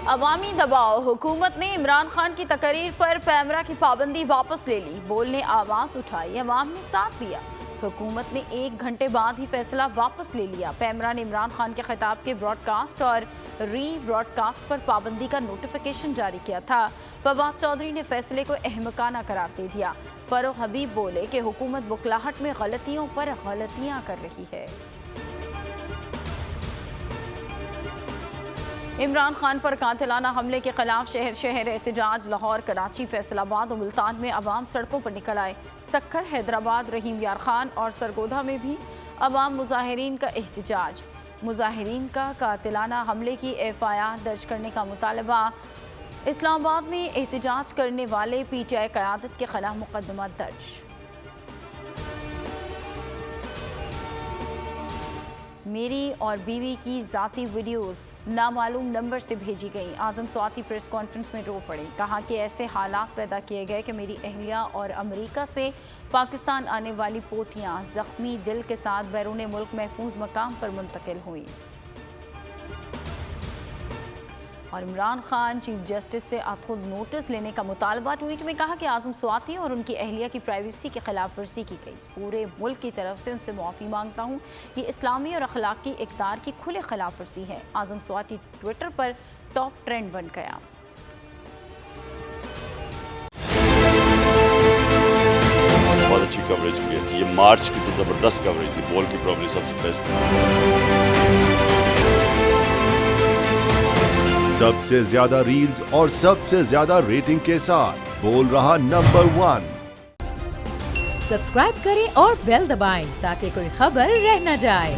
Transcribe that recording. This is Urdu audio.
عوامی دباؤ، حکومت نے عمران خان کی تقریر پر پیمرا کی پابندی واپس لے لی، بولنے آواز اٹھائی، عوام نے ساتھ دیا۔ حکومت نے 1 گھنٹے بعد ہی فیصلہ واپس لے لیا۔ پیمرا نے عمران خان کے خطاب کے براڈ کاسٹ اور ری براڈ کاسٹ پر پابندی کا نوٹیفیکیشن جاری کیا تھا۔ فواد چودھری نے فیصلے کو احمقانہ قرار دے دیا۔ فروغ حبیب بولے کہ حکومت بکلاہٹ میں غلطیوں پر غلطیاں کر رہی ہے۔ عمران خان پر قاتلانہ حملے کے خلاف شہر شہر احتجاج۔ لاہور، کراچی، فیصل آباد اور ملتان میں عوام سڑکوں پر نکل آئے۔ سکھر، حیدرآباد، رحیم یار خان اور سرگودھا میں بھی عوام مظاہرین کا احتجاج۔ مظاہرین کا قاتلانہ حملے کی FIR درج کرنے کا مطالبہ۔ اسلام آباد میں احتجاج کرنے والے PTI قیادت کے خلاف مقدمہ درج۔ میری اور بیوی کی ذاتی ویڈیوز نامعلوم نمبر سے بھیجی گئیں۔ اعظم سواتی پریس کانفرنس میں رو پڑے، کہا کہ ایسے حالات پیدا کیے گئے کہ میری اہلیہ اور امریکہ سے پاکستان آنے والی پوتیاں زخمی دل کے ساتھ بیرون ملک محفوظ مقام پر منتقل ہوئیں۔ اور عمران خان چیف جسٹس سے اب خود نوٹس لینے کا مطالبہ۔ ٹویٹ میں کہا کہ اعظم سواتی اور ان کی اہلیہ کی پرائیویسی کی خلاف ورزی کی گئی، پورے ملک کی طرف سے ان سے معافی مانگتا ہوں، یہ اسلامی اور اخلاقی اقدار کی کھلے خلاف ورزی ہے۔ اعظم سواتی ٹویٹر پر ٹاپ ٹرینڈ بن گیا۔ بہت اچھی کوریج کی ہے، یہ مارچ کی تو زبردست کوریج تھی، بول کی پرابلی سب سے بیسٹ تھی۔ سب سے زیادہ ریلز اور سب سے زیادہ ریٹنگ کے ساتھ بول رہا نمبر 1۔ سبسکرائب کریں اور بیل دبائیں تاکہ کوئی خبر رہ نہ جائے۔